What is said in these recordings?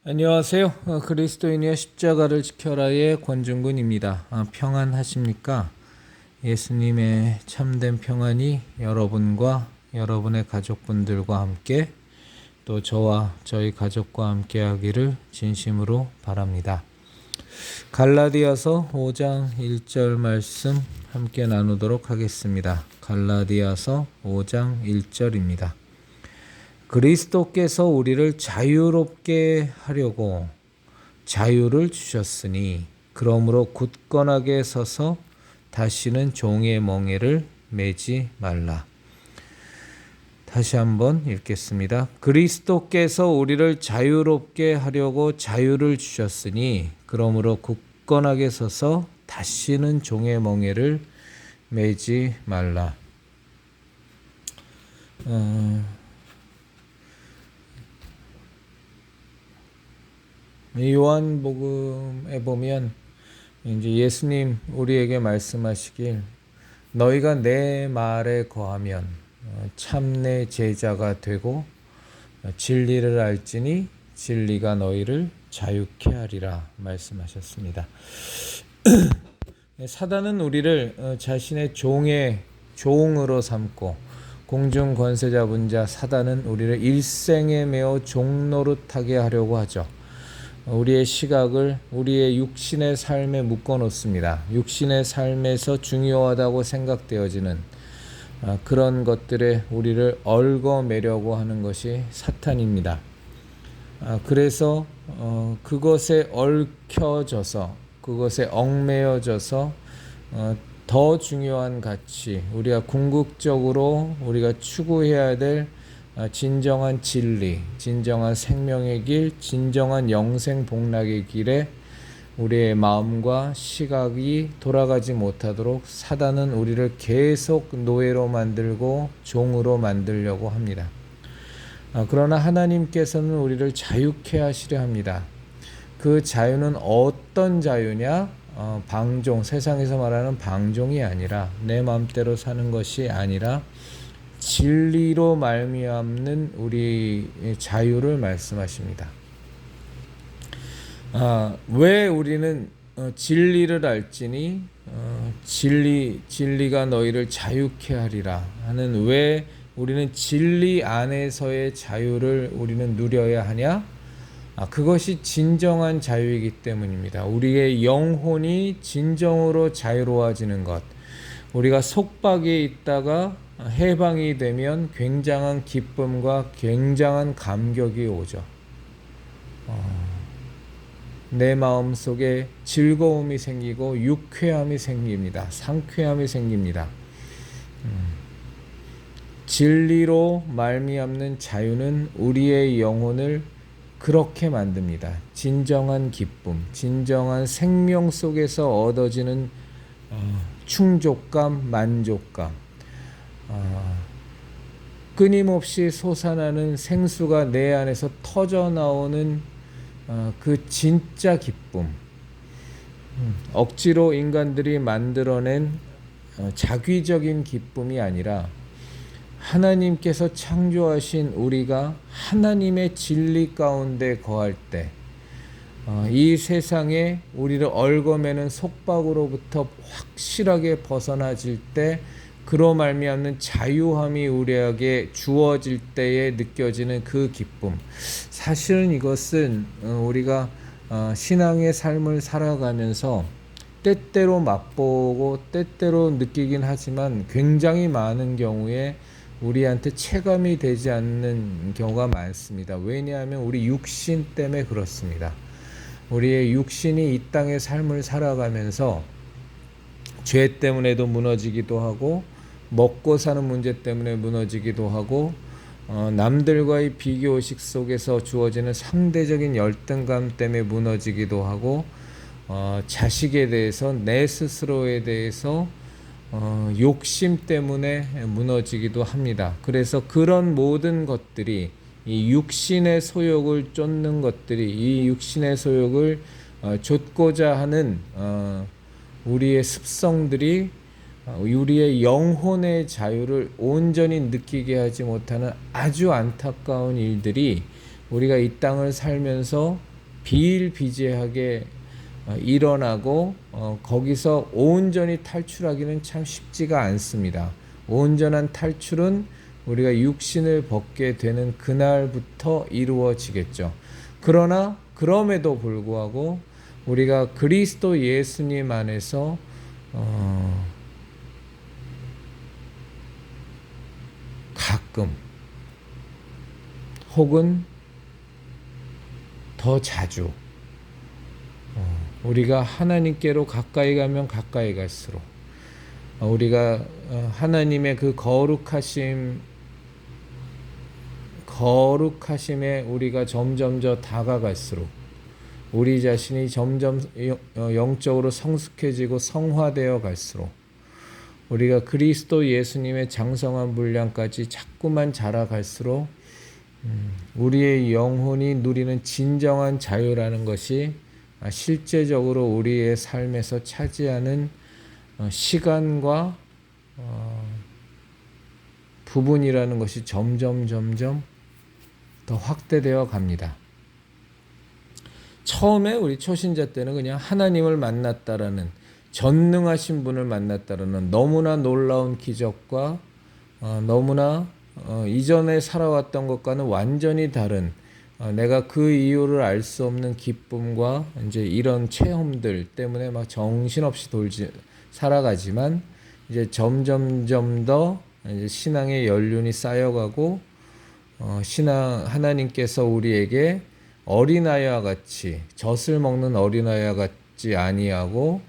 안녕하세요. 그리스도인의 십자가를 지켜라의 권중근입니다. 평안하십니까? 예수님의 참된 평안이 여러분과 여러분의 가족분들과 함께 또 저와 저희 가족과 함께 하기를 진심으로 바랍니다. 갈라디아서 5장 1절 말씀 함께 나누도록 하겠습니다. 갈라디아서 5장 1절입니다. 그리스도께서 우리를 자유롭게 하려고 자유를 주셨으니 그러므로 굳건하게 서서 다시는 종의 멍에를 매지 말라. 다시 한번 읽겠습니다. 그리스도께서 우리를 자유롭게 하려고 자유를 주셨으니 그러므로 굳건하게 서서 다시는 종의 멍에를 매지 말라. 요한복음에 보면 이제 예수님 우리에게 말씀하시길 너희가 내 말에 거하면 참내 제자가 되고 진리를 알지니 진리가 너희를 자유케 하리라 말씀하셨습니다. 사단은 우리를 자신의 종으로 삼고 공중 권세 잡은 자 사단은 우리를 일생에 매어 종노릇하게 하려고 하죠. 우리의 시각을 우리의 육신의 삶에 묶어놓습니다. 육신의 삶에서 중요하다고 생각되어지는 그런 것들에 우리를 얽어매려고 하는 것이 사탄입니다. 그래서 그것에 얽혀져서 그것에 얽매여져서 더 중요한 가치, 우리가 궁극적으로 우리가 추구해야 될 진정한 진리, 진정한 생명의 길, 진정한 영생 복락의 길에 우리의 마음과 시각이 돌아가지 못하도록 사단은 우리를 계속 노예로 만들고 종으로 만들려고 합니다. 그러나 하나님께서는 우리를 자유케 하시려 합니다. 그 자유는 어떤 자유냐? 방종, 세상에서 말하는 방종이 아니라 내 마음대로 사는 것이 아니라 진리로 말미암는 우리의 자유를 말씀하십니다. 왜 우리는 진리를 알지니 진리가 너희를 자유케 하리라 하는 왜 우리는 진리 안에서의 자유를 우리는 누려야 하냐? 그것이 진정한 자유이기 때문입니다. 우리의 영혼이 진정으로 자유로워지는 것, 우리가 속박에 있다가 해방이 되면 굉장한 기쁨과 굉장한 감격이 오죠. 내 마음속에 즐거움이 생기고 유쾌함이 생깁니다. 상쾌함이 생깁니다. 진리로 말미암는 자유는 우리의 영혼을 그렇게 만듭니다. 진정한 기쁨, 진정한 생명 속에서 얻어지는 충족감, 만족감, 끊임없이 솟아나는 생수가 내 안에서 터져나오는 그 진짜 기쁨, 억지로 인간들이 만들어낸 자귀적인 기쁨이 아니라 하나님께서 창조하신 우리가 하나님의 진리 가운데 거할 때 이 세상에 우리를 얽어매는 속박으로부터 확실하게 벗어나질 때 그로 말미암는 자유함이 우리에게 주어질 때에 느껴지는 그 기쁨, 사실은 이것은 우리가 신앙의 삶을 살아가면서 때때로 맛보고 때때로 느끼긴 하지만 굉장히 많은 경우에 우리한테 체감이 되지 않는 경우가 많습니다. 왜냐하면 우리 육신 때문에 그렇습니다. 우리의 육신이 이 땅의 삶을 살아가면서 죄 때문에도 무너지기도 하고 먹고 사는 문제 때문에 무너지기도 하고 남들과의 비교의식 속에서 주어지는 상대적인 열등감 때문에 무너지기도 하고 자식에 대해서 내 스스로에 대해서 욕심 때문에 무너지기도 합니다. 그래서 그런 모든 것들이 이 육신의 소욕을 쫓는 것들이 이 육신의 소욕을 좇고자 하는 우리의 습성들이 우리의 영혼의 자유를 온전히 느끼게 하지 못하는 아주 안타까운 일들이 우리가 이 땅을 살면서 비일비재하게 일어나고 거기서 온전히 탈출하기는 참 쉽지가 않습니다. 온전한 탈출은 우리가 육신을 벗게 되는 그날부터 이루어지겠죠. 그러나 그럼에도 불구하고 우리가 그리스도 예수님 안에서 가끔 혹은 더 자주 우리가 하나님께로 가까이 가면 가까이 갈수록 우리가 하나님의 그 거룩하심에 우리가 점점 더 다가갈수록 우리 자신이 점점 영적으로 성숙해지고 성화되어 갈수록 우리가 그리스도 예수님의 장성한 분량까지 자꾸만 자라갈수록 우리의 영혼이 누리는 진정한 자유라는 것이 실제적으로 우리의 삶에서 차지하는 시간과 부분이라는 것이 점점 더 확대되어 갑니다. 처음에 우리 초신자 때는 그냥 하나님을 만났다라는, 전능하신 분을 만났다라는 너무나 놀라운 기적과 너무나 이전에 살아왔던 것과는 완전히 다른 내가 그 이유를 알 수 없는 기쁨과 이제 이런 체험들 때문에 막 정신없이 살아가지만 이제 점점 더 이제 신앙의 연륜이 쌓여가고 하나님께서 우리에게 어린아이와 같이, 젖을 먹는 어린아이와 같지 아니하고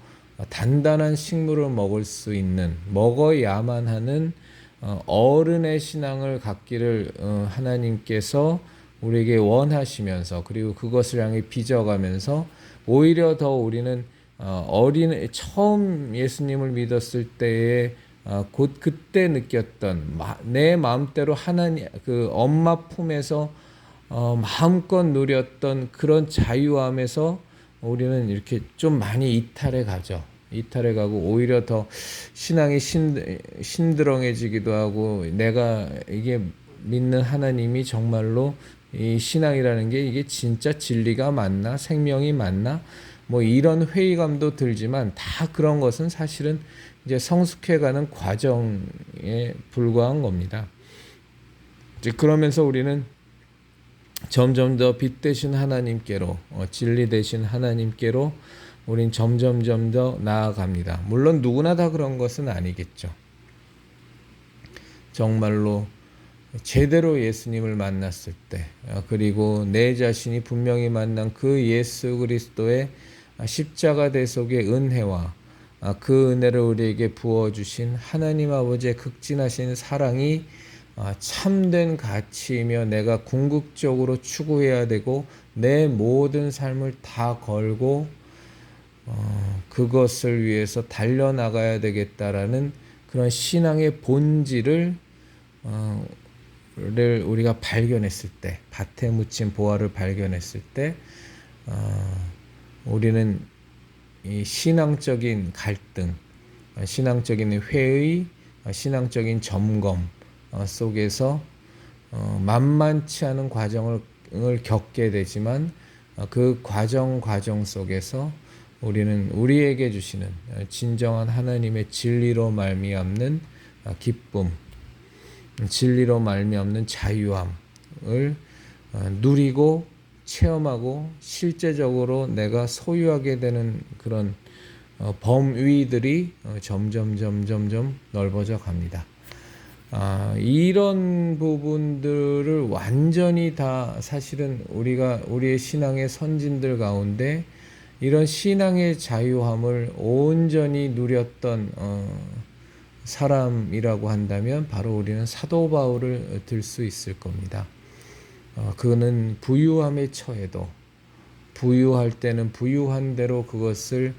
단단한 식물을 먹을 수 있는, 먹어야만 하는 어른의 신앙을 갖기를 하나님께서 우리에게 원하시면서, 그리고 그것을 향해 빚어가면서 오히려 더 우리는 처음 예수님을 믿었을 때에 곧 그때 느꼈던 내 마음대로 하나님 그 엄마 품에서 마음껏 누렸던 그런 자유함에서 우리는 이렇게 좀 많이 이탈해 가고 오히려 더 신앙이 신드렁해지기도 하고, 내가 이게 믿는 하나님이 정말로 이 신앙이라는 게 이게 진짜 진리가 맞나, 생명이 맞나, 뭐 이런 회의감도 들지만 다 그런 것은 사실은 이제 성숙해가는 과정에 불과한 겁니다. 이제 그러면서 우리는 점점 더 빛 되신 하나님께로, 진리 되신 하나님께로 우린 점점 더 나아갑니다. 물론 누구나 다 그런 것은 아니겠죠. 정말로 제대로 예수님을 만났을 때, 그리고 내 자신이 분명히 만난 그 예수 그리스도의 십자가 대속의 은혜와 그 은혜를 우리에게 부어주신 하나님 아버지의 극진하신 사랑이 참된 가치이며 내가 궁극적으로 추구해야 되고 내 모든 삶을 다 걸고 그것을 위해서 달려나가야 되겠다라는 그런 신앙의 본질을 우리가 발견했을 때, 밭에 묻힌 보화를 발견했을 때 우리는 이 신앙적인 갈등, 신앙적인 회의, 신앙적인 점검 속에서 만만치 않은 과정을 겪게 되지만 그 과정 속에서 우리는 우리에게 주시는 진정한 하나님의 진리로 말미암는 기쁨, 진리로 말미암는 자유함을 누리고 체험하고 실제적으로 내가 소유하게 되는 그런 범위들이 점점 넓어져 갑니다. 이런 부분들을 완전히 다 사실은 우리의 신앙의 선진들 가운데 이런 신앙의 자유함을 온전히 누렸던 사람이라고 한다면 바로 우리는 사도 바울을 들 수 있을 겁니다. 그는 부유함에 처해도 부유할 때는 부유한 대로 그것을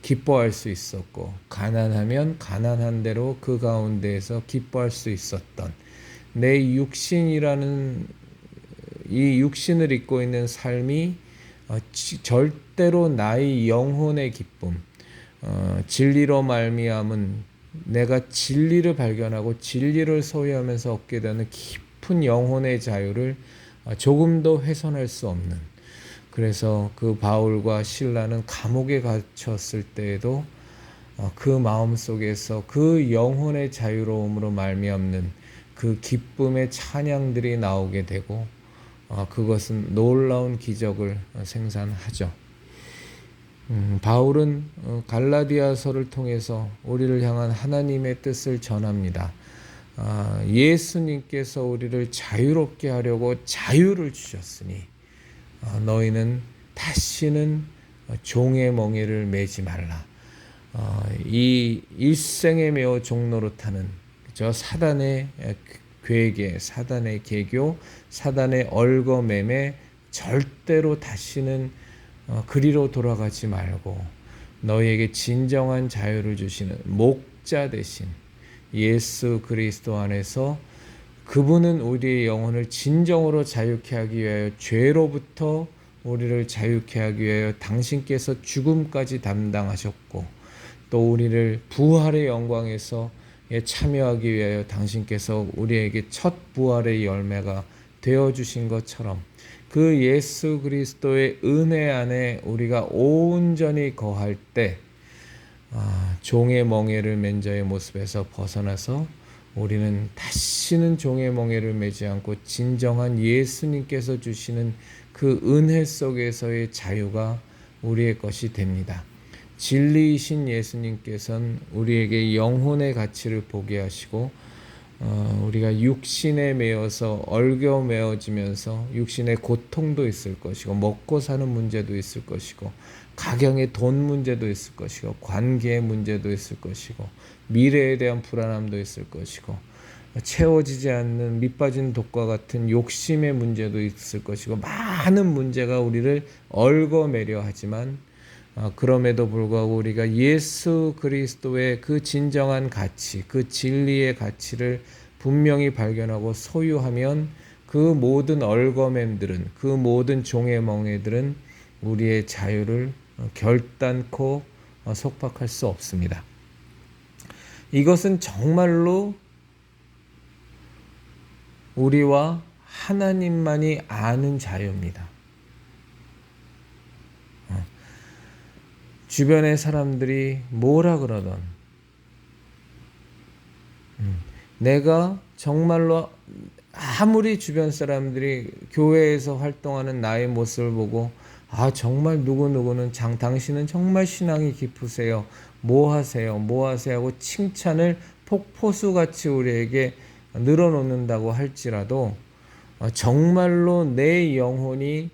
기뻐할 수 있었고, 가난하면 가난한 대로 그 가운데에서 기뻐할 수 있었던, 내 육신이라는 이 육신을 입고 있는 삶이 절대로 나의 영혼의 기쁨, 진리로 말미암은 내가 진리를 발견하고 진리를 소유하면서 얻게 되는 깊은 영혼의 자유를 조금도 훼손할 수 없는, 그래서 그 바울과 실라는 감옥에 갇혔을 때에도 그 마음 속에서 그 영혼의 자유로움으로 말미암는 그 기쁨의 찬양들이 나오게 되고 그것은 놀라운 기적을 생산하죠. 바울은 갈라디아서를 통해서 우리를 향한 하나님의 뜻을 전합니다. 예수님께서 우리를 자유롭게 하려고 자유를 주셨으니 너희는 다시는 종의 멍에를 매지 말라. 이 일생에 매어 종노릇하는 저 사단의 괴계, 사단의 계교, 사단의 얼거매매 절대로 다시는 그리로 돌아가지 말고 너희에게 진정한 자유를 주시는 목자 되신 예수 그리스도 안에서 그분은 우리의 영혼을 진정으로 자유케 하기 위하여 죄로부터 우리를 자유케 하기 위하여 당신께서 죽음까지 담당하셨고 또 우리를 부활의 영광에서 참여하기 위하여 당신께서 우리에게 첫 부활의 열매가 되어주신 것처럼 그 예수 그리스도의 은혜 안에 우리가 온전히 거할 때 종의 멍에를 맨 자의 모습에서 벗어나서 우리는 다시는 종의 멍에를 매지 않고 진정한 예수님께서 주시는 그 은혜 속에서의 자유가 우리의 것이 됩니다. 진리이신 예수님께서는 우리에게 영혼의 가치를 보게 하시고 우리가 육신에 매여서 얽어 매어지면서 육신의 고통도 있을 것이고 먹고 사는 문제도 있을 것이고 가정의 돈 문제도 있을 것이고 관계의 문제도 있을 것이고 미래에 대한 불안함도 있을 것이고 채워지지 않는 밑빠진 독과 같은 욕심의 문제도 있을 것이고 많은 문제가 우리를 얽어매려 하지만 그럼에도 불구하고 우리가 예수 그리스도의 그 진정한 가치, 그 진리의 가치를 분명히 발견하고 소유하면 그 모든 얽어맴들은, 그 모든 종의 멍에들은 우리의 자유를 결단코 속박할 수 없습니다. 이것은 정말로 우리와 하나님만이 아는 자유입니다. 주변의 사람들이 뭐라 그러던 내가 정말로 아무리 주변 사람들이 교회에서 활동하는 나의 모습을 보고 정말 누구누구는 당신은 정말 신앙이 깊으세요. 뭐 하세요 하고 칭찬을 폭포수같이 우리에게 늘어놓는다고 할지라도 정말로 내 영혼이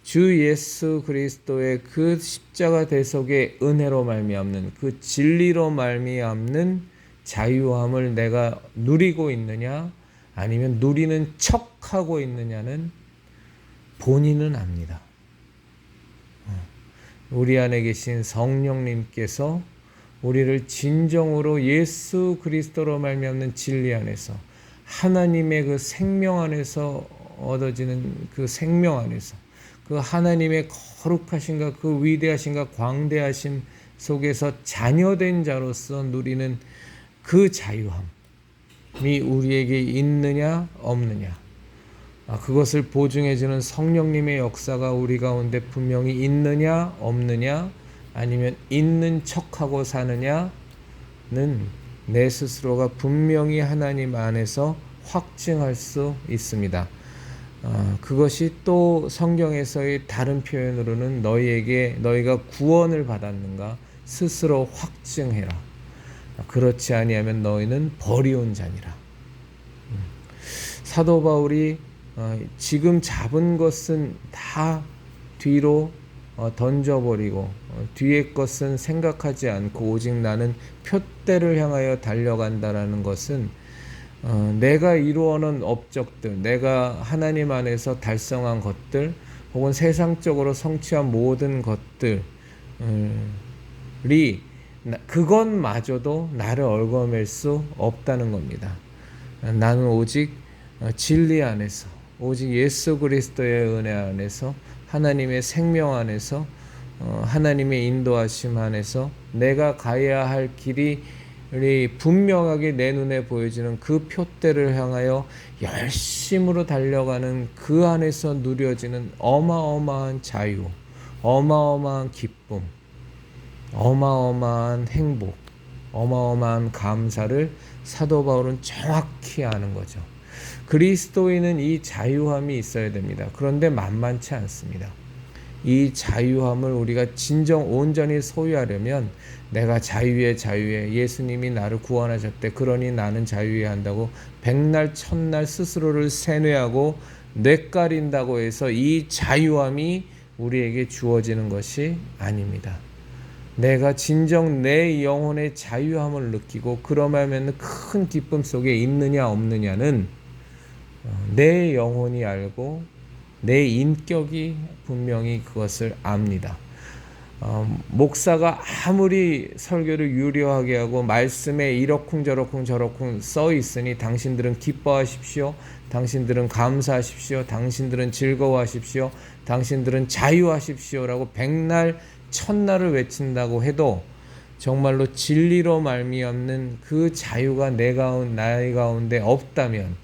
주 예수 그리스도의 그 십자가 대속의 은혜로 말미암는 그 진리로 말미암는 자유함을 내가 누리고 있느냐 아니면 누리는 척하고 있느냐는 본인은 압니다. 우리 안에 계신 성령님께서 우리를 진정으로 예수 그리스도로 말미암는 진리 안에서 하나님의 그 생명 안에서 얻어지는 그 생명 안에서 그 하나님의 거룩하신가 그 위대하신가 광대하심 속에서 자녀된 자로서 누리는 그 자유함이 우리에게 있느냐 없느냐 그것을 보증해주는 성령님의 역사가 우리 가운데 분명히 있느냐 없느냐 아니면 있는 척하고 사느냐는 내 스스로가 분명히 하나님 안에서 확증할 수 있습니다. 그것이 또 성경에서의 다른 표현으로는 너희가 구원을 받았는가 스스로 확증해라. 그렇지 아니하면 너희는 버리온 자니라. 사도 바울이 지금 잡은 것은 다 뒤로 던져버리고 뒤의 것은 생각하지 않고 오직 나는 표대를 향하여 달려간다라는 것은 내가 이루어놓은 업적들, 내가 하나님 안에서 달성한 것들 혹은 세상적으로 성취한 모든 것들이 그것마저도 나를 얽어맬 수 없다는 겁니다. 나는 오직 진리 안에서 오직 예수 그리스도의 은혜 안에서 하나님의 생명 안에서 하나님의 인도하심 안에서 내가 가야 할 길이 분명하게 내 눈에 보여지는 그 표대를 향하여 열심으로 달려가는 그 안에서 누려지는 어마어마한 자유, 어마어마한 기쁨, 어마어마한 행복, 어마어마한 감사를 사도 바울은 정확히 아는 거죠. 그리스도인은 이 자유함이 있어야 됩니다. 그런데 만만치 않습니다. 이 자유함을 우리가 진정 온전히 소유하려면 내가 자유에 예수님이 나를 구원하셨대. 그러니 나는 자유해야 한다고 백날 천날 스스로를 세뇌하고 뇌까린다고 해서 이 자유함이 우리에게 주어지는 것이 아닙니다. 내가 진정 내 영혼의 자유함을 느끼고 그러면 큰 기쁨 속에 있느냐 없느냐는 내 영혼이 알고 내 인격이 분명히 그것을 압니다. 목사가 아무리 설교를 유려하게 하고 말씀에 이러쿵저러쿵 써 있으니 당신들은 기뻐하십시오, 당신들은 감사하십시오, 당신들은 즐거워하십시오, 당신들은 자유하십시오라고 백날 천날을 외친다고 해도 정말로 진리로 말미암는 그 자유가 나의 가운데 없다면,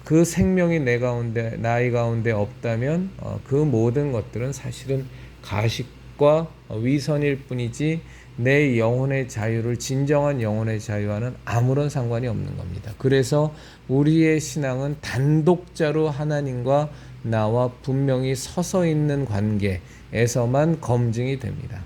그 생명이 나의 가운데 없다면 그 모든 것들은 사실은 가식과 위선일 뿐이지 내 영혼의 자유를, 진정한 영혼의 자유와는 아무런 상관이 없는 겁니다. 그래서 우리의 신앙은 단독자로 하나님과 나와 분명히 서서 있는 관계에서만 검증이 됩니다.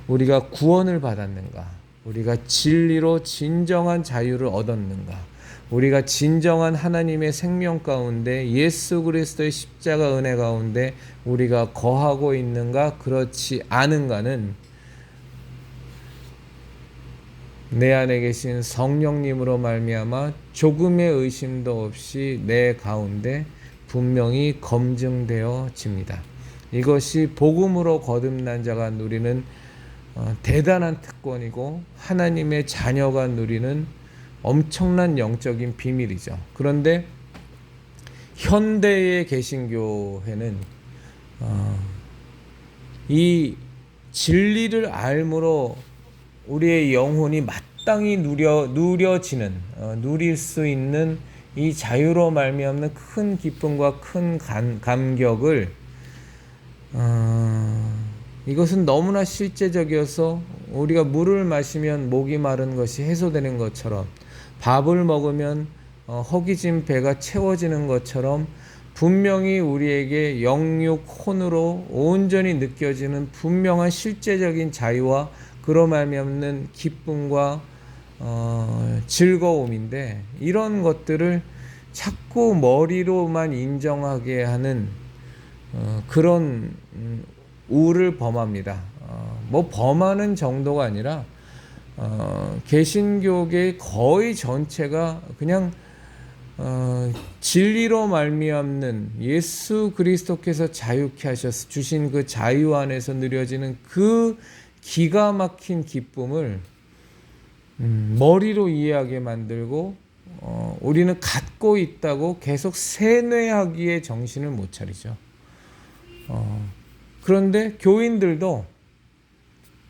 우리가 구원을 받았는가? 우리가 진리로 진정한 자유를 얻었는가? 우리가 진정한 하나님의 생명 가운데 예수 그리스도의 십자가 은혜 가운데 우리가 거하고 있는가, 그렇지 않은가는 내 안에 계신 성령님으로 말미암아 조금의 의심도 없이 내 가운데 분명히 검증되어집니다. 이것이 복음으로 거듭난 자가 누리는 대단한 특권이고 하나님의 자녀가 누리는 엄청난 영적인 비밀이죠. 그런데 현대의 개신교회는 이 진리를 알므로 우리의 영혼이 마땅히 누릴 수 있는 이 자유로 말미암는 큰 기쁨과 큰 감격을 이것은 너무나 실제적이어서 우리가 물을 마시면 목이 마른 것이 해소되는 것처럼, 밥을 먹으면 허기진 배가 채워지는 것처럼 분명히 우리에게 영육 혼으로 온전히 느껴지는 분명한 실제적인 자유와 그로 말미암는 기쁨과 즐거움인데, 이런 것들을 자꾸 머리로만 인정하게 하는 그런 우를 범합니다. 범하는 정도가 아니라 개신교계의 거의 전체가 그냥 진리로 말미암는 예수 그리스도께서 자유케 하셔서 주신 그 자유 안에서 누려지는 그 기가 막힌 기쁨을 머리로 이해하게 만들고 우리는 갖고 있다고 계속 세뇌하기에 정신을 못 차리죠. 그런데 교인들도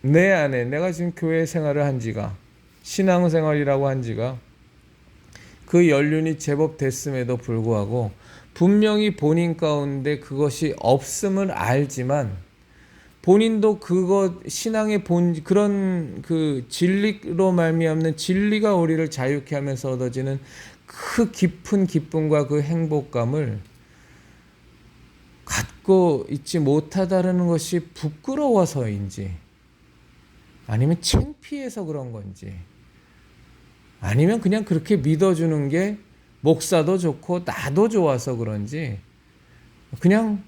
내 안에, 내가 지금 교회 생활을 한 지가, 신앙생활이라고 한 지가 그 연륜이 제법 됐음에도 불구하고 분명히 본인 가운데 그것이 없음을 알지만 본인도 신앙의 그런 그 진리로 말미암는 진리가 우리를 자유케 하면서 얻어지는 그 깊은 기쁨과 그 행복감을 갖고 있지 못하다는 것이 부끄러워서인지, 아니면 창피해서 그런 건지, 아니면 그냥 그렇게 믿어주는 게 목사도 좋고 나도 좋아서 그런지 그냥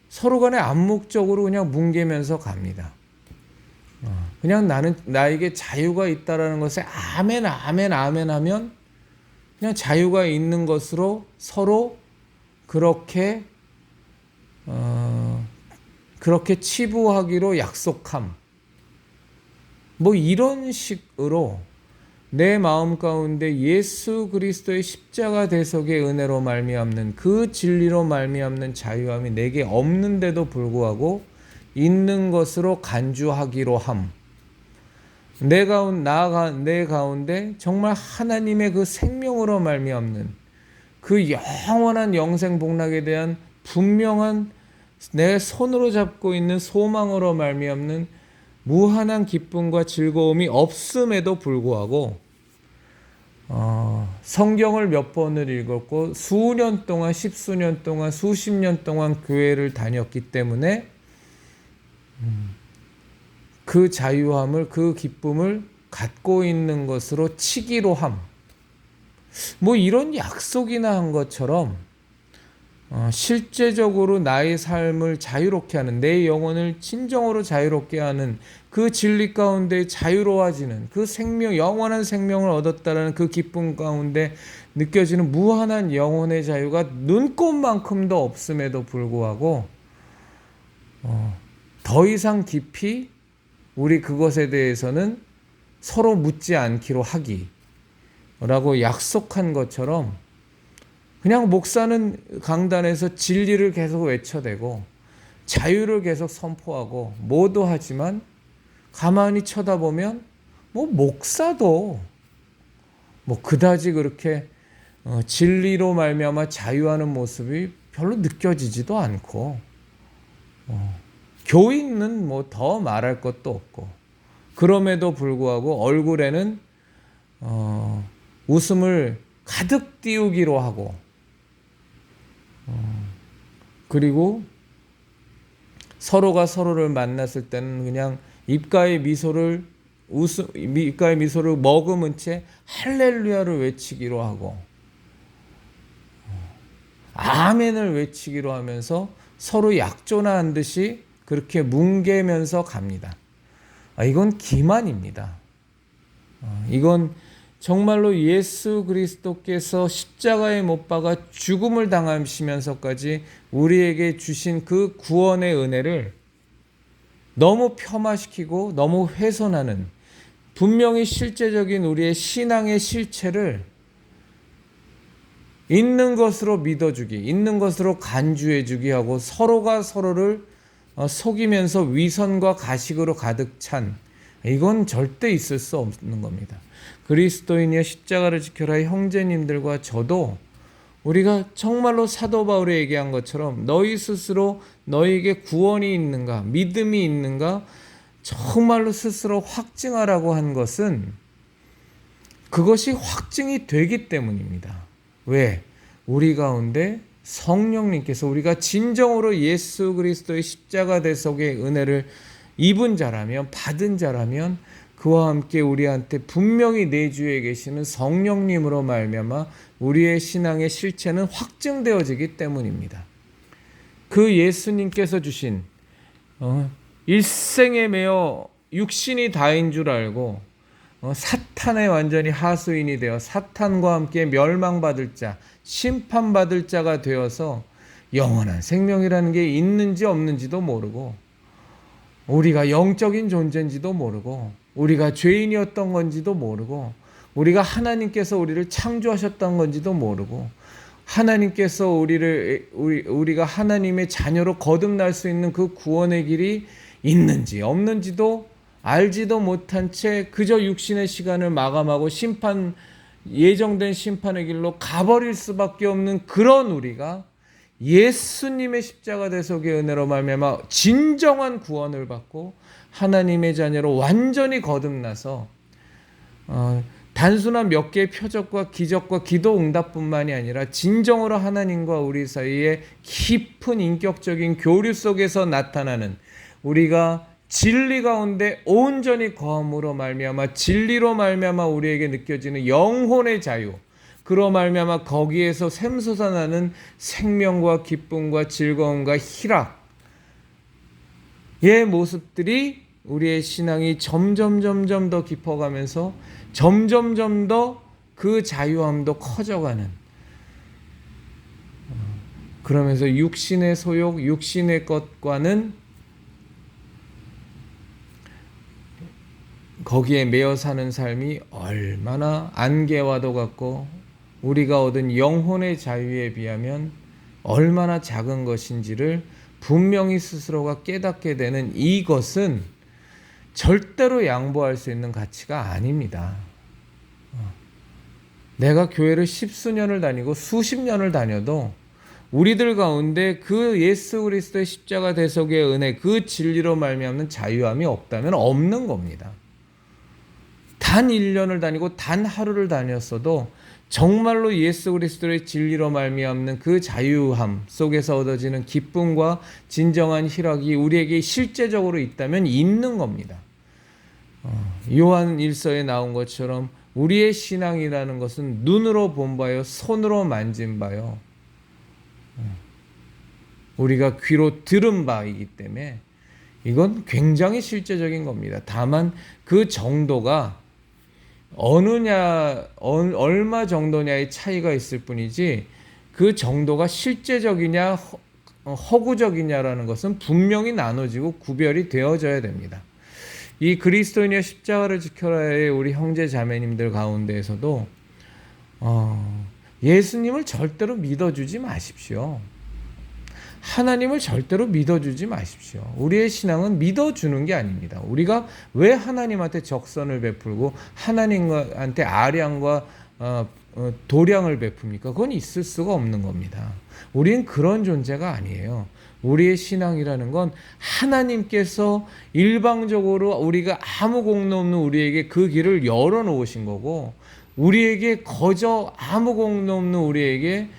서로 간에 암묵적으로 그냥 뭉개면서 갑니다. 그냥 나에게 자유가 있다라는 것에 아멘 아멘 아멘 하면 그냥 자유가 있는 것으로 서로 그렇게 치부하기로 약속함, 이런 식으로 내 마음 가운데 예수 그리스도의 십자가 대속의 은혜로 말미암는 그 진리로 말미암는 자유함이 내게 없는데도 불구하고 있는 것으로 간주하기로 함, 내 가운데 정말 하나님의 그 생명으로 말미암는 그 영원한 영생 복락에 대한 분명한 내 손으로 잡고 있는 소망으로 말미암는 무한한 기쁨과 즐거움이 없음에도 불구하고 성경을 몇 번을 읽었고 수년 동안, 십수년 동안, 수십 년 동안 교회를 다녔기 때문에 그 자유함을, 그 기쁨을 갖고 있는 것으로 치기로 함. 뭐 이런 약속이나 한 것처럼 실제적으로 나의 삶을 자유롭게 하는, 내 영혼을 진정으로 자유롭게 하는 그 진리 가운데 자유로워지는 그 생명, 영원한 생명을 얻었다라는 그 기쁨 가운데 느껴지는 무한한 영혼의 자유가 눈꼽만큼도 없음에도 불구하고 더 이상 깊이 우리 그것에 대해서는 서로 묻지 않기로 하기라고 약속한 것처럼 그냥 목사는 강단에서 진리를 계속 외쳐대고 자유를 계속 선포하고 뭐도 하지만 가만히 쳐다보면 뭐 목사도 뭐 그다지 그렇게 진리로 말미암아 자유하는 모습이 별로 느껴지지도 않고 교인은 뭐 더 말할 것도 없고 그럼에도 불구하고 얼굴에는 웃음을 가득 띄우기로 하고 그리고 서로가 서로를 만났을 때는 그냥 입가의 미소를 머금은 채 할렐루야를 외치기로 하고 아멘을 외치기로 하면서 서로 약조나한 듯이 그렇게 뭉개면서 갑니다. 이건 기만입니다. 이건 정말로 예수 그리스도께서 십자가에 못 박아 죽음을 당하시면서까지 우리에게 주신 그 구원의 은혜를 너무 폄하시키고 너무 훼손하는, 분명히 실제적인 우리의 신앙의 실체를 있는 것으로 믿어주기, 있는 것으로 간주해주기 하고 서로가 서로를 속이면서 위선과 가식으로 가득 찬, 이건 절대 있을 수 없는 겁니다. 그리스도인이여 십자가를 지켜라 형제님들과 저도 우리가 정말로 사도 바울이 얘기한 것처럼 너희 스스로 너희에게 구원이 있는가, 믿음이 있는가 정말로 스스로 확증하라고 한 것은 그것이 확증이 되기 때문입니다. 왜? 우리 가운데 성령님께서 우리가 진정으로 예수 그리스도의 십자가 대속의 은혜를 입은 자라면, 받은 자라면 그와 함께 우리한테 분명히 내주에 계시는 성령님으로 말미암아 우리의 신앙의 실체는 확증되어지기 때문입니다. 그 예수님께서 주신 일생에 매여 육신이 다인 줄 알고 사탄의 완전히 하수인이 되어 사탄과 함께 멸망받을 자, 심판받을 자가 되어서 영원한 생명이라는 게 있는지 없는지도 모르고 우리가 영적인 존재인지도 모르고 우리가 죄인이었던 건지도 모르고 우리가 하나님께서 우리를 창조하셨던 건지도 모르고 하나님께서 우리가 하나님의 자녀로 거듭날 수 있는 그 구원의 길이 있는지 없는지도 알지도 못한 채 그저 육신의 시간을 마감하고 예정된 심판의 길로 가버릴 수밖에 없는 그런 우리가 예수님의 십자가 대속의 은혜로 말미암아 진정한 구원을 받고 하나님의 자녀로 완전히 거듭나서 단순한 몇 개의 표적과 기적과 기도 응답뿐만이 아니라 진정으로 하나님과 우리 사이에 깊은 인격적인 교류 속에서 나타나는 우리가 진리 가운데 온전히 거함으로 말미암아 진리로 말미암아 우리에게 느껴지는 영혼의 자유, 그로 말미암아 거기에서 샘솟아나는 생명과 기쁨과 즐거움과 희락의 모습들이 우리의 신앙이 점점 더 깊어가면서 점점 더 그 자유함도 커져가는, 그러면서 육신의 소욕, 육신의 것과는 거기에 매여 사는 삶이 얼마나 안개와도 같고 우리가 얻은 영혼의 자유에 비하면 얼마나 작은 것인지를 분명히 스스로가 깨닫게 되는 이것은 절대로 양보할 수 있는 가치가 아닙니다. 내가 교회를 10수년을 다니고 수십 년을 다녀도 우리들 가운데 그 예수 그리스도의 십자가 대속의 은혜, 그 진리로 말미암는 자유함이 없다면 없는 겁니다. 단 1년을 다니고 단 하루를 다녔어도 정말로 예수 그리스도의 진리로 말미암는 그 자유함 속에서 얻어지는 기쁨과 진정한 희락이 우리에게 실제적으로 있다면 있는 겁니다. 요한 1서에 나온 것처럼 우리의 신앙이라는 것은 눈으로 본 바요, 손으로 만진 바요, 우리가 귀로 들은 바이기 때문에 이건 굉장히 실제적인 겁니다. 다만 그 정도가 얼마 정도냐의 차이가 있을 뿐이지 그 정도가 실제적이냐 허구적이냐라는 것은 분명히 나눠지고 구별이 되어져야 됩니다. 이 그리스도인의 십자가를 지켜라의 우리 형제 자매님들 가운데에서도 예수님을 절대로 믿어주지 마십시오. 하나님을 절대로 믿어주지 마십시오. 우리의 신앙은 믿어주는 게 아닙니다. 우리가 왜 하나님한테 적선을 베풀고 하나님한테 아량과 도량을 베풉니까? 그건 있을 수가 없는 겁니다. 우리는 그런 존재가 아니에요. 우리의 신앙이라는 건 하나님께서 일방적으로 우리가 아무 공로 없는 우리에게 그 길을 열어놓으신 거고, 우리에게 거저 아무 공로 없는 우리에게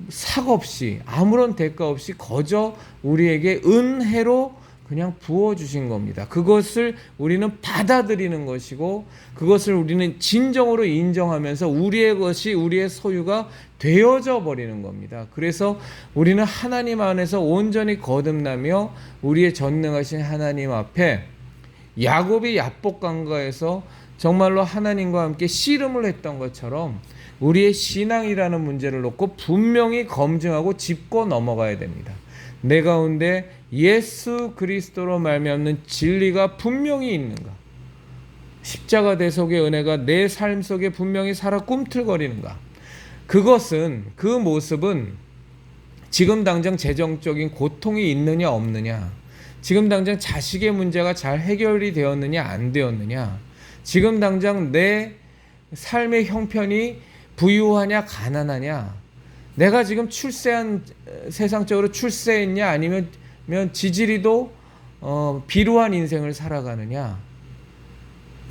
삭 없이 아무런 대가 없이 거저 우리에게 은혜로 그냥 부어주신 겁니다. 그것을 우리는 받아들이는 것이고, 그것을 우리는 진정으로 인정하면서 우리의 것이 우리의 소유가 되어져 버리는 겁니다. 그래서 우리는 하나님 안에서 온전히 거듭나며 우리의 전능하신 하나님 앞에 야곱이 야복강가에서 정말로 하나님과 함께 씨름을 했던 것처럼 우리의 신앙이라는 문제를 놓고 분명히 검증하고 짚고 넘어가야 됩니다. 내 가운데 예수 그리스도로 말미암는 진리가 분명히 있는가? 십자가 대속의 은혜가 내 삶 속에 분명히 살아 꿈틀거리는가? 그것은, 그 모습은 지금 당장 재정적인 고통이 있느냐 없느냐, 지금 당장 자식의 문제가 잘 해결이 되었느냐 안 되었느냐, 지금 당장 내 삶의 형편이 부유하냐 가난하냐, 내가 지금 세상적으로 출세했냐 아니면 지지리도 비루한 인생을 살아가느냐,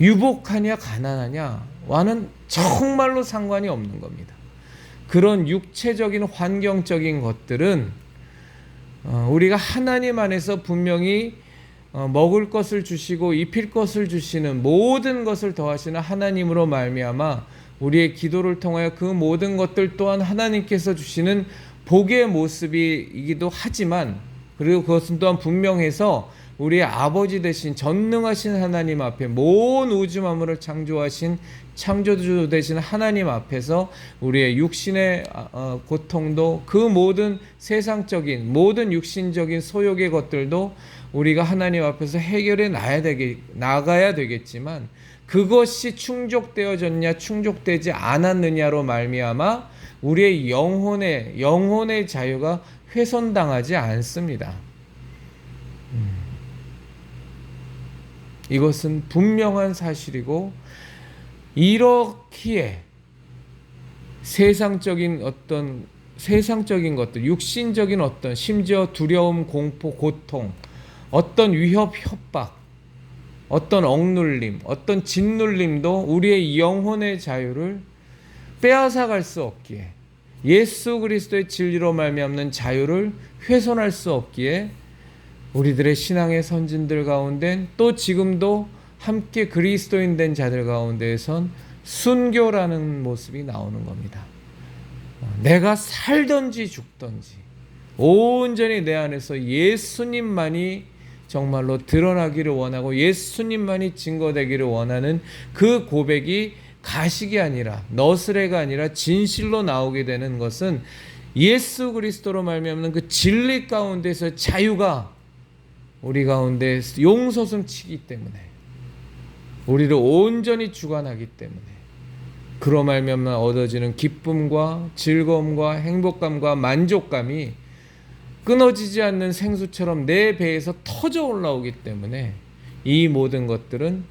유복하냐 가난하냐와는 정말로 상관이 없는 겁니다. 그런 육체적인 환경적인 것들은 우리가 하나님 안에서 분명히 먹을 것을 주시고 입힐 것을 주시는, 모든 것을 더하시는 하나님으로 말미암아 우리의 기도를 통하여 그 모든 것들 또한 하나님께서 주시는 복의 모습이기도 하지만, 그리고 그것은 또한 분명해서 우리의 아버지 되신 전능하신 하나님 앞에, 모든 우주 만물을 창조하신 창조주 되신 하나님 앞에서 우리의 육신의 고통도, 그 모든 세상적인 모든 육신적인 소욕의 것들도 우리가 하나님 앞에서 해결해 나가야 되겠지만, 그것이 충족되어졌냐 충족되지 않았느냐로 말미암아 우리의 영혼의 자유가 훼손당하지 않습니다. 이것은 분명한 사실이고, 이렇기에 세상적인 것들, 육신적인 심지어 두려움, 공포, 고통, 어떤 위협, 협박, 어떤 억눌림, 어떤 짓눌림도 우리의 영혼의 자유를 빼앗아갈 수 없기에, 예수 그리스도의 진리로 말미암는 자유를 훼손할 수 없기에, 우리들의 신앙의 선진들 가운데 또 지금도 함께 그리스도인 된 자들 가운데에선 순교라는 모습이 나오는 겁니다. 내가 살든지 죽든지 온전히 내 안에서 예수님만이 정말로 드러나기를 원하고 예수님만이 증거되기를 원하는 그 고백이 가식이 아니라, 너스레가 아니라 진실로 나오게 되는 것은 예수 그리스도로 말미암는 그 진리 가운데서 자유가 우리 가운데 용솟음치기 때문에, 우리를 온전히 주관하기 때문에, 그로 말미암아 얻어지는 기쁨과 즐거움과 행복감과 만족감이 끊어지지 않는 생수처럼 내 배에서 터져 올라오기 때문에 이 모든 것들은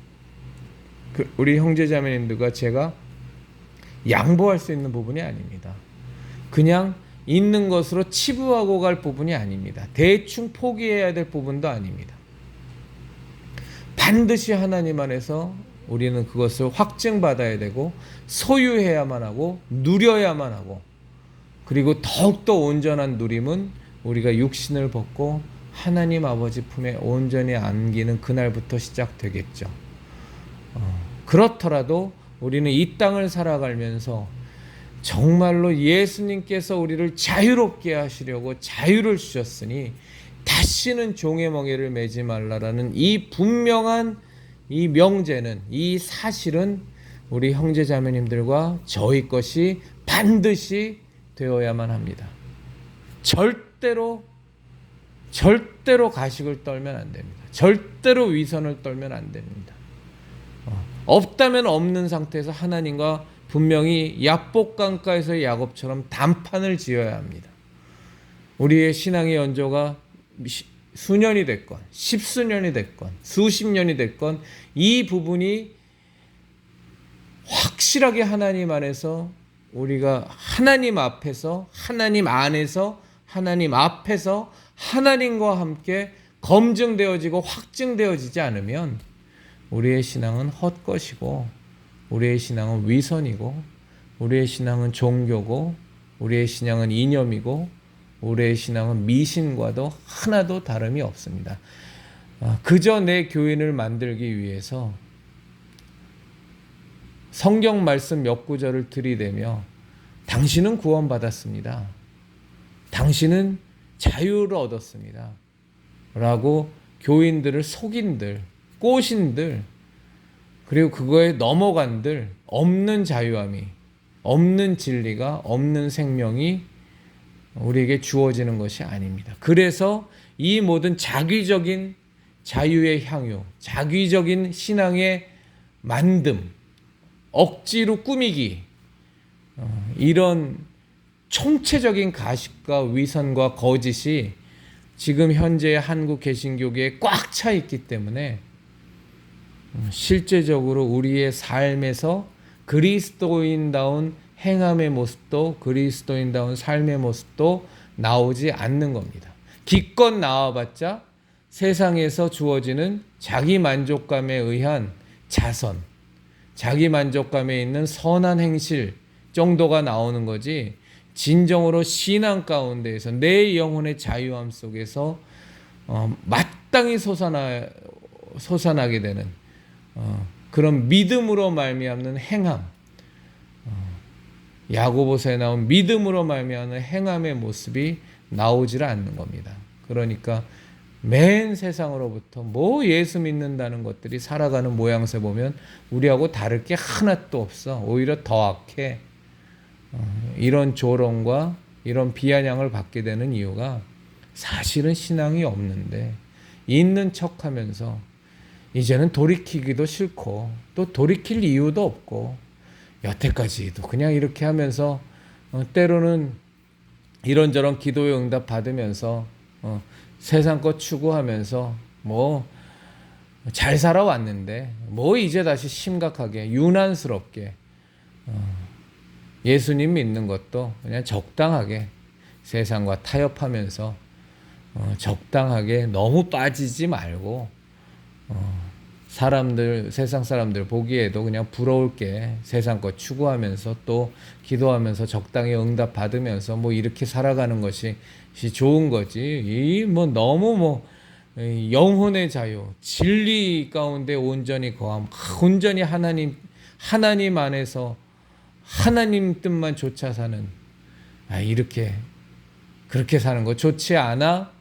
우리 형제자매님들과 제가 양보할 수 있는 부분이 아닙니다. 그냥 있는 것으로 치부하고 갈 부분이 아닙니다. 대충 포기해야 될 부분도 아닙니다. 반드시 하나님 안에서 우리는 그것을 확증받아야 되고 소유해야만 하고 누려야만 하고, 그리고 더욱더 온전한 누림은 우리가 육신을 벗고 하나님 아버지 품에 온전히 안기는 그날부터 시작되겠죠. 그렇더라도 우리는 이 땅을 살아가면서 정말로 예수님께서 우리를 자유롭게 하시려고 자유를 주셨으니 다시는 종의 멍에를 매지 말라라는 이 분명한 이 명제는, 이 사실은 우리 형제자매님들과 저희 것이 반드시 되어야만 합니다. 절대로 가식을 떨면 안 됩니다. 절대로 위선을 떨면 안 됩니다. 없다면 없는 상태에서 하나님과 분명히 야복강가에서의 야곱처럼 단판을 지어야 합니다. 우리의 신앙의 연조가 수년이 됐건 십수년이 됐건 수십 년이 됐건 이 부분이 확실하게 하나님 안에서, 우리가 하나님 앞에서, 하나님 안에서, 하나님 앞에서 하나님과 함께 검증되어지고 확증되어지지 않으면 우리의 신앙은 헛것이고, 우리의 신앙은 위선이고, 우리의 신앙은 종교고, 우리의 신앙은 이념이고, 우리의 신앙은 미신과도 하나도 다름이 없습니다. 그저 내 교인을 만들기 위해서 성경 말씀 몇 구절을 들이대며 당신은 구원받았습니다, 당신은 자유를 얻었습니다 라고 교인들을 속인들, 꼬신들, 그리고 그거에 넘어간들, 없는 자유함이, 없는 진리가, 없는 생명이 우리에게 주어지는 것이 아닙니다. 그래서 이 모든 자기적인 자유의 향유, 자기적인 신앙의 만듦, 억지로 꾸미기, 이런 총체적인 가식과 위선과 거짓이 지금 현재 한국 개신교계에 꽉 차 있기 때문에 실제적으로 우리의 삶에서 그리스도인다운 행함의 모습도, 그리스도인다운 삶의 모습도 나오지 않는 겁니다. 기껏 나와봤자 세상에서 주어지는 자기 만족감에 의한 자선, 자기 만족감에 있는 선한 행실 정도가 나오는 거지, 진정으로 신앙 가운데에서 내 영혼의 자유함 속에서 마땅히 솟아나게 되는 그런 믿음으로 말미암는 행함, 야고보서에 나온 믿음으로 말미암는 행함의 모습이 나오질 않는 겁니다. 그러니까 맨 세상으로부터 예수 믿는다는 것들이 살아가는 모양새 보면 우리하고 다를 게 하나도 없어. 오히려 더 악해. 이런 조롱과 이런 비아냥을 받게 되는 이유가 사실은 신앙이 없는데 있는 척하면서 이제는 돌이키기도 싫고 또 돌이킬 이유도 없고 여태까지도 그냥 이렇게 하면서 때로는 이런저런 기도의 응답 받으면서 세상 것 추구하면서 잘 살아왔는데 이제 다시 심각하게 유난스럽게 예수님 믿는 것도 그냥 적당하게 세상과 타협하면서 적당하게 너무 빠지지 말고 세상 사람들 보기에도 그냥 부러울 게 세상 것 추구하면서 또 기도하면서 적당히 응답 받으면서 이렇게 살아가는 것이 좋은 거지. 너무 영혼의 자유, 진리 가운데 온전히 거함, 온전히 하나님 안에서 하나님 뜻만 좇아 사는, 그렇게 사는 거 좋지 않아?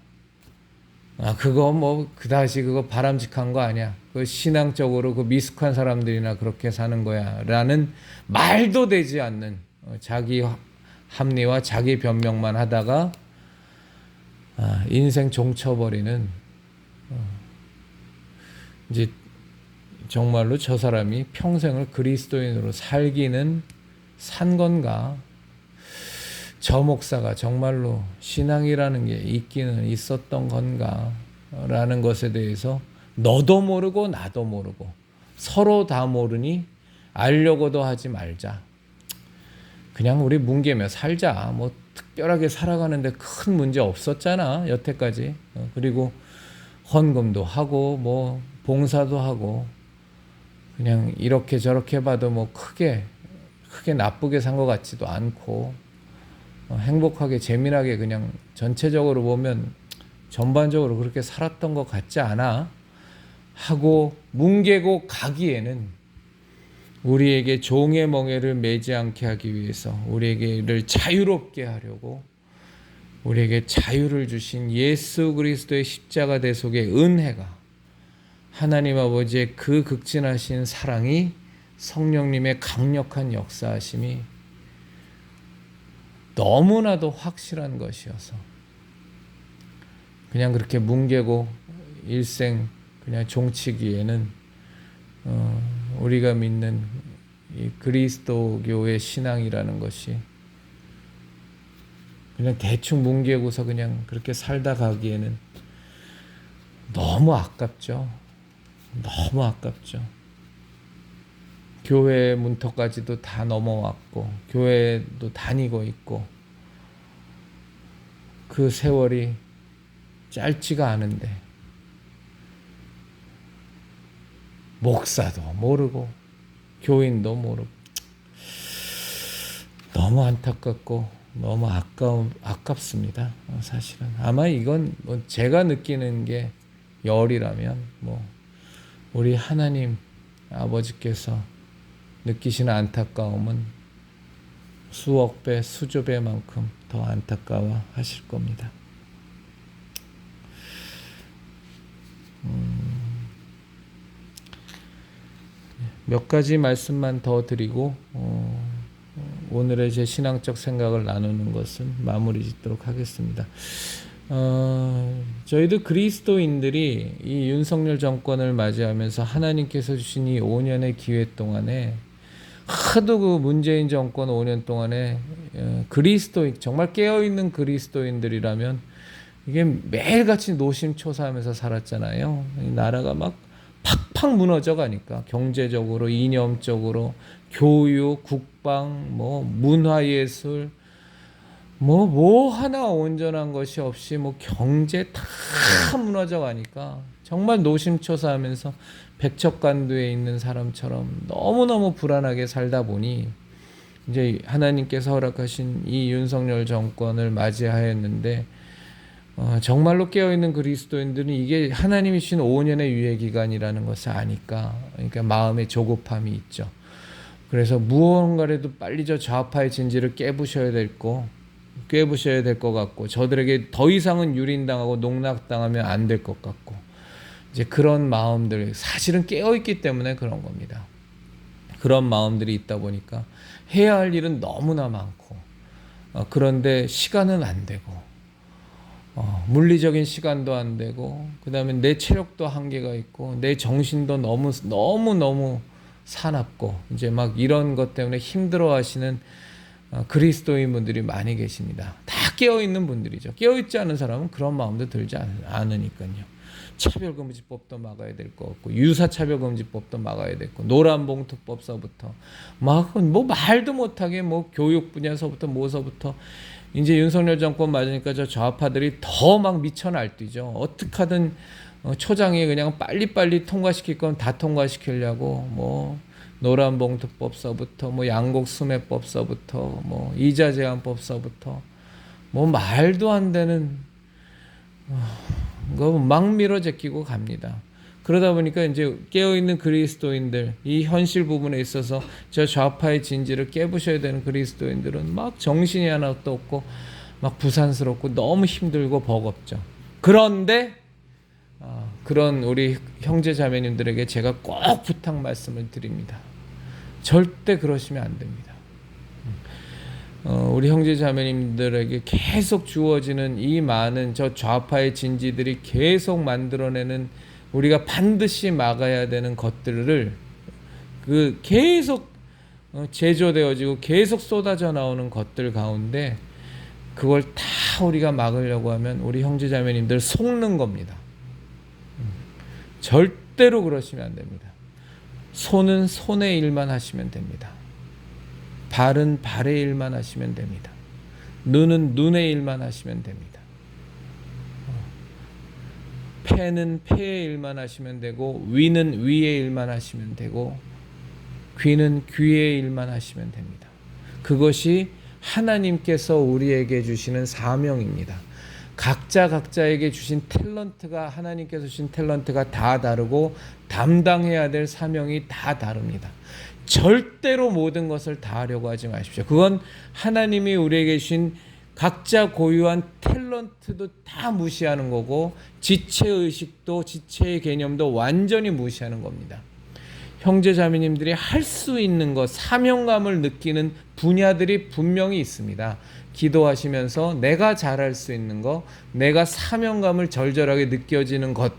그거 그다지 그거 바람직한 거 아니야. 그 신앙적으로 그 미숙한 사람들이나 그렇게 사는 거야 라는 말도 되지 않는 자기 합리와 자기 변명만 하다가 인생 종쳐버리는, 이제 정말로 저 사람이 평생을 그리스도인으로 살기는 산 건가? 저 목사가 정말로 신앙이라는 게 있기는 있었던 건가? 라는 것에 대해서 너도 모르고 나도 모르고 서로 다 모르니 알려고도 하지 말자. 그냥 우리 뭉개며 살자. 뭐 특별하게 살아가는데 큰 문제 없었잖아 여태까지. 그리고 헌금도 하고 뭐 봉사도 하고 그냥 이렇게 저렇게 봐도 뭐 크게 나쁘게 산 것 같지도 않고 행복하게 재미나게 그냥 전체적으로 보면 전반적으로 그렇게 살았던 것 같지 않아 하고 뭉개고 가기에는 우리에게 종의 멍에를 매지 않게 하기 위해서 우리에게를 자유롭게 하려고 우리에게 자유를 주신 예수 그리스도의 십자가 대속의 은혜가 하나님 아버지의 그 극진하신 사랑이 성령님의 강력한 역사하심이 너무나도 확실한 것이어서 그냥 그렇게 뭉개고 일생 그냥 종치기에는 우리가 믿는 이 그리스도교의 신앙이라는 것이 그냥 대충 뭉개고서 그냥 그렇게 살다 가기에는 너무 아깝죠. 너무 아깝죠. 교회 문턱까지도 다 넘어왔고 교회도 다니고 있고 그 세월이 짧지가 않은데 목사도 모르고 교인도 모르고 너무 안타깝고 너무 아깝습니다. 사실은 아마 이건 뭐 제가 느끼는 게 열이라면 뭐 우리 하나님 아버지께서 느끼시는 안타까움은 수억 배, 수조 배만큼 더 안타까워 하실 겁니다. 몇 가지 말씀만 더 드리고 오늘의 제 신앙적 생각을 나누는 것은 마무리 짓도록 하겠습니다. 저희도 그리스도인들이 이 윤석열 정권을 맞이하면서 하나님께서 주신 이 5년의 기회 동안에 하도 그 문재인 정권 5년 동안에 그리스도인 정말 깨어있는 그리스도인들이라면 이게 매일같이 노심초사하면서 살았잖아요. 이 나라가 막 팍팍 무너져 가니까 경제적으로 이념적으로 교육, 국방, 뭐 문화예술 뭐 하나 온전한 것이 없이 뭐 경제 다 무너져 가니까 정말 노심초사하면서 백척간두에 있는 사람처럼 너무너무 불안하게 살다 보니 이제 하나님께서 허락하신 이 윤석열 정권을 맞이하였는데 정말로 깨어있는 그리스도인들은 이게 하나님이 주신 5년의 유예기간이라는 것을 아니까 그러니까 마음에 조급함이 있죠. 그래서 무언가라도 빨리 저 좌파의 진지를 깨부셔야 될 것 같고 저들에게 더 이상은 유린당하고 농락당하면 안 될 것 같고 이제 그런 마음들 사실은 깨어있기 때문에 그런 겁니다. 그런 마음들이 있다 보니까 해야 할 일은 너무나 많고 그런데 시간은 안 되고 물리적인 시간도 안 되고 그 다음에 내 체력도 한계가 있고 내 정신도 너무 사납고 이제 막 이런 것 때문에 힘들어하시는 그리스도인분들이 많이 계십니다. 다 깨어있는 분들이죠. 깨어있지 않은 사람은 그런 마음도 들지 않으니까요. 차별금지법도 막아야 될 것 같고 유사차별금지법도 막아야 됐고 노란봉투법서부터 막 뭐 말도 못하게 뭐 교육 분야서부터 뭐서부터 이제 윤석열 정권 맞으니까 저 좌파들이 더 막 미쳐 날뛰죠. 어떻게 하든 초장에 그냥 빨리빨리 통과시킬 건 다 통과시키려고 뭐 노란봉투법서부터 뭐 양곡수매법서부터 뭐 이자제한법서부터 뭐 말도 안 되는 거 막 밀어 제끼고 갑니다. 그러다 보니까 이제 깨어있는 그리스도인들 이 현실 부분에 있어서 저 좌파의 진지를 깨부셔야 되는 그리스도인들은 막 정신이 하나도 없고 막 부산스럽고 너무 힘들고 버겁죠. 그런데 그런 우리 형제 자매님들에게 제가 꼭 부탁 말씀을 드립니다. 절대 그러시면 안 됩니다. 우리 형제 자매님들에게 계속 주어지는 이 많은 저 좌파의 진지들이 계속 만들어내는 우리가 반드시 막아야 되는 것들을 그 계속 제조되어지고 계속 쏟아져 나오는 것들 가운데 그걸 다 우리가 막으려고 하면 우리 형제 자매님들 속는 겁니다. 절대로 그러시면 안 됩니다. 손은 손의 일만 하시면 됩니다. 발은 발의 일만 하시면 됩니다. 눈은 눈의 일만 하시면 됩니다. 폐는 폐의 일만 하시면 되고, 위는 위의 일만 하시면 되고, 귀는 귀의 일만 하시면 됩니다. 그것이 하나님께서 우리에게 주시는 사명입니다. 각자에게 주신 탤런트가, 하나님께서 주신 탤런트가 다 다르고 담당해야 될 사명이 다 다릅니다. 절대로 모든 것을 다 하려고 하지 마십시오. 그건 하나님이 우리에게 주신 각자 고유한 탤런트도 다 무시하는 거고, 지체의식도, 지체의 개념도 완전히 무시하는 겁니다. 형제 자매님들이 할 수 있는 것, 사명감을 느끼는 분야들이 분명히 있습니다. 기도하시면서 내가 잘할 수 있는 것, 내가 사명감을 절절하게 느껴지는 것,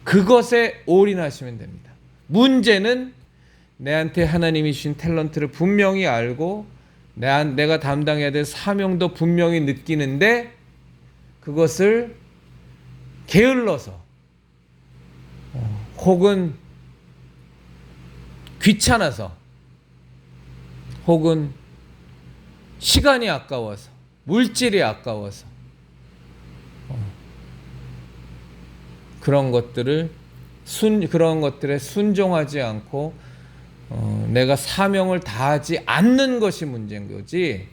그것에 올인하시면 됩니다. 문제는 내한테 하나님이 주신 탤런트를 분명히 알고 내가 담당해야 될 사명도 분명히 느끼는데, 그것을 게을러서 혹은 귀찮아서 혹은 시간이 아까워서, 물질이 아까워서 그런 것들에 순종하지 않고 내가 사명을 다하지 않는 것이 문제인 거지.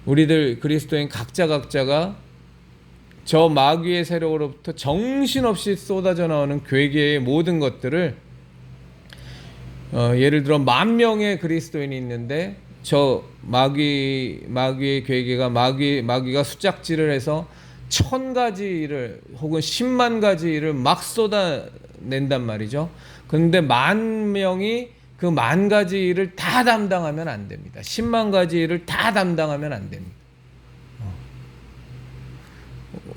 우리들 그리스도인 각자가 저 마귀의 세력으로부터 정신없이 쏟아져 나오는 괴계의 모든 것들을, 예를 들어 10,000명의 그리스도인이 있는데 저 마귀의 괴계가 마귀가 수작질을 해서 1000가지 일을 혹은 10만 가지 일을 막 쏟아낸단 말이죠. 그런데 10,000명이 그 10,000가지 일을 다 담당하면 안 됩니다. 10만 가지 일을 다 담당하면 안 됩니다.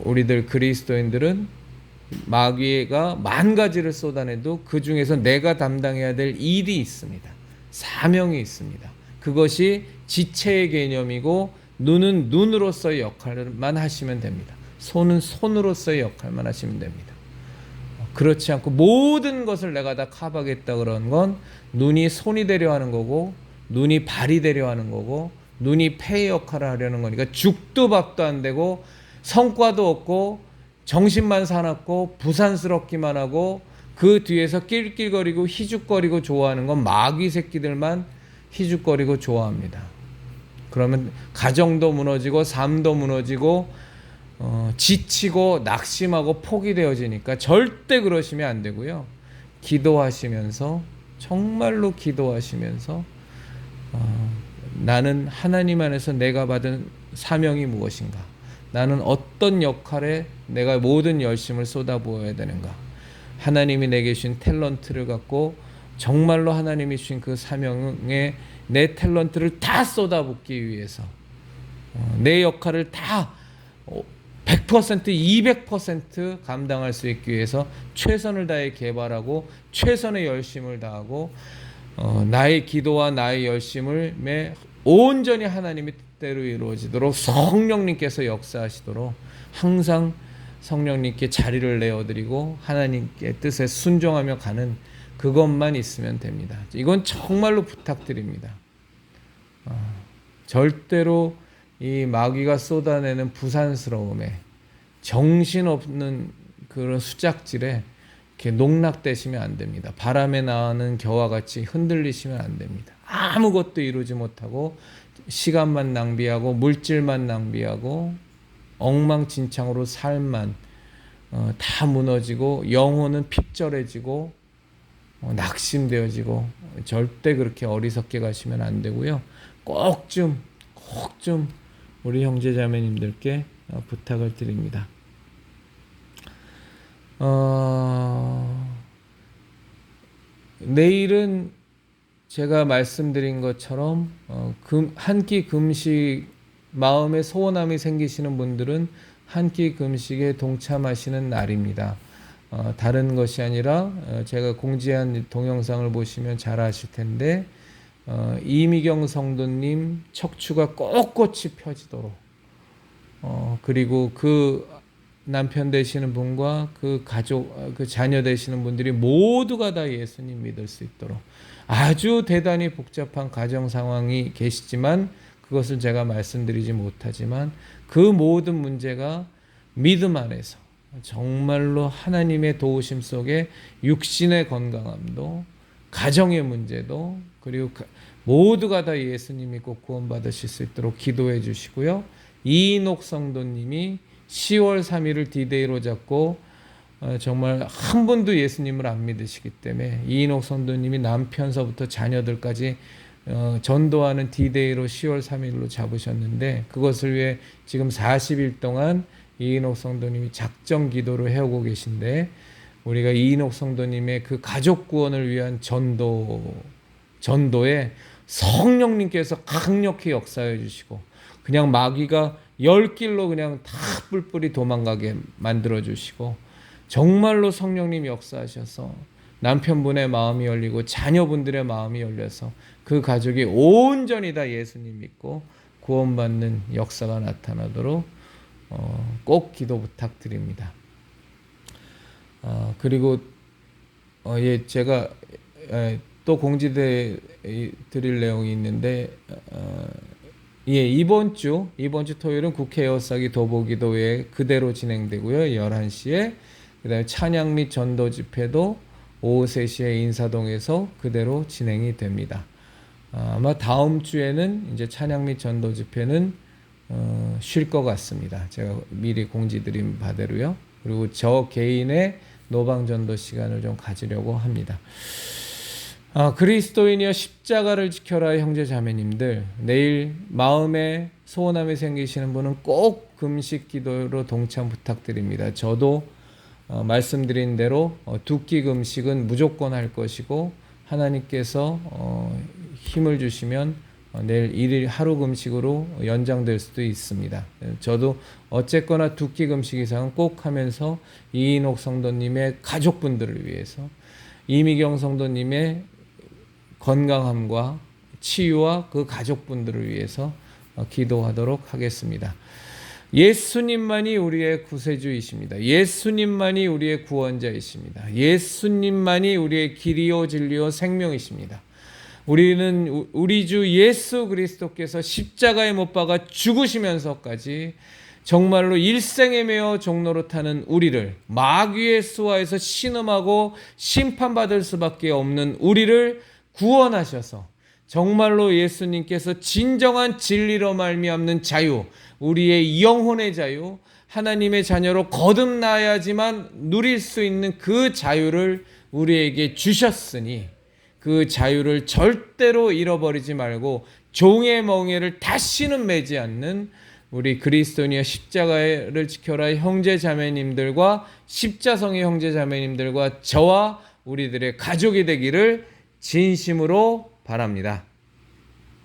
우리들 그리스도인들은 마귀가 10,000가지를 쏟아내도 그 중에서 내가 담당해야 될 일이 있습니다. 사명이 있습니다. 그것이 지체의 개념이고, 눈은 눈으로서의 역할만 하시면 됩니다. 손은 손으로서의 역할만 하시면 됩니다. 그렇지 않고 모든 것을 내가 다 커버하겠다 그런 건 눈이 손이 되려 하는 거고, 눈이 발이 되려 하는 거고, 눈이 폐의 역할을 하려는 거니까 죽도 밥도 안 되고 성과도 없고 정신만 사납고 부산스럽기만 하고, 그 뒤에서 낄낄거리고 희죽거리고 좋아하는 건 마귀 새끼들만 희죽거리고 좋아합니다. 그러면 가정도 무너지고 삶도 무너지고 지치고 낙심하고 포기되어지니까 절대 그러시면 안 되고요. 기도하시면서, 정말로 기도하시면서 나는 하나님 안에서 내가 받은 사명이 무엇인가, 나는 어떤 역할에 내가 모든 열심을 쏟아부어야 되는가, 하나님이 내게 주신 탤런트를 갖고 정말로 하나님이 주신 그 사명에 내 탤런트를 다 쏟아붓기 위해서, 내 역할을 다 100%, 200% 감당할 수 있기 위해서 최선을 다해 개발하고 최선의 열심을 다하고, 나의 기도와 나의 열심을 온전히 하나님의 뜻대로 이루어지도록 성령님께서 역사하시도록 항상 성령님께 자리를 내어드리고 하나님께 뜻에 순종하며 가는 그것만 있으면 됩니다. 이건 정말로 부탁드립니다. 절대로 이 마귀가 쏟아내는 부산스러움에, 정신없는 그런 수작질에 이렇게 농락되시면 안 됩니다. 바람에 나는 겨와 같이 흔들리시면 안 됩니다. 아무것도 이루지 못하고 시간만 낭비하고 물질만 낭비하고 엉망진창으로 삶만 다 무너지고 영혼은 핍절해지고 낙심되어지고, 절대 그렇게 어리석게 가시면 안 되고요. 꼭 좀 우리 형제자매님들께 부탁을 드립니다. 내일은 제가 말씀드린 것처럼 한 끼 금식, 마음에 소원함이 생기시는 분들은 한 끼 금식에 동참하시는 날입니다. 다른 것이 아니라 제가 공지한 동영상을 보시면 잘 아실 텐데, 이미경 성도님 척추가 꼿꼿이 펴지도록, 그리고 그 남편 되시는 분과 그 가족, 그 자녀 되시는 분들이 모두가 다 예수님 믿을 수 있도록 아주 대단히 복잡한 가정 상황이 계시지만 그것을 제가 말씀드리지 못하지만 그 모든 문제가 믿음 안에서 정말로 하나님의 도우심 속에 육신의 건강함도 가정의 문제도 그리고 모두가 다 예수님 믿고 구원받으실 수 있도록 기도해 주시고요. 이인옥 성도님이 10월 3일을 디데이로 잡고 정말 한 분도 예수님을 안 믿으시기 때문에 이인옥 성도님이 남편서부터 자녀들까지 전도하는 디데이로 10월 3일로 잡으셨는데 그것을 위해 지금 40일 동안 이인옥 성도님이 작정 기도를 해오고 계신데 우리가 이인옥 성도님의 그 가족 구원을 위한 전도에 성령님께서 강력히 역사해 주시고 그냥 마귀가 열길로 그냥 다 뿔뿔이 도망가게 만들어 주시고 정말로 성령님 역사하셔서 남편분의 마음이 열리고 자녀분들의 마음이 열려서 그 가족이 온전히 다 예수님 믿고 구원받는 역사가 나타나도록 꼭 기도 부탁드립니다. 그리고 제가 또 공지해 드릴 내용이 있는데 이번 주 토요일은 국회 에어싸기 도보기도회 그대로 진행되고요. 11시에 그다음에 찬양 및 전도 집회도 오후 3시에 인사동에서 그대로 진행이 됩니다. 아마 다음 주에는 이제 찬양 및 전도 집회는 쉴 것 같습니다. 제가 미리 공지드린 바대로요. 그리고 저 개인의 노방 전도 시간을 좀 가지려고 합니다. 그리스도인이여 십자가를 지켜라 형제 자매님들, 내일 마음에 소원함이 생기시는 분은 꼭 금식 기도로 동참 부탁드립니다. 저도 말씀드린 대로 두 끼 금식은 무조건 할 것이고 하나님께서 힘을 주시면 내일 1일 하루 금식으로 연장될 수도 있습니다. 저도 어쨌거나 두 끼 금식 이상은 꼭 하면서 이인옥 성도님의 가족분들을 위해서 이미경 성도님의 건강함과 치유와 그 가족분들을 위해서 기도하도록 하겠습니다. 예수님만이 우리의 구세주이십니다. 예수님만이 우리의 구원자이십니다. 예수님만이 우리의 길이요 진리요 생명이십니다. 우리는 우리 주 예수 그리스도께서 십자가에 못 박아 죽으시면서까지 정말로 일생에 매어 종로로 타는 우리를 마귀의 수하에서 신음하고 심판받을 수밖에 없는 우리를 구원하셔서 정말로 예수님께서 진정한 진리로 말미암는 자유, 우리의 영혼의 자유, 하나님의 자녀로 거듭나야지만 누릴 수 있는 그 자유를 우리에게 주셨으니 그 자유를 절대로 잃어버리지 말고 종의 멍에를 다시는 매지 않는 우리 그리스도인의 십자가를 지켜라 형제 자매님들과 십자성의 형제 자매님들과 저와 우리들의 가족이 되기를 진심으로 바랍니다.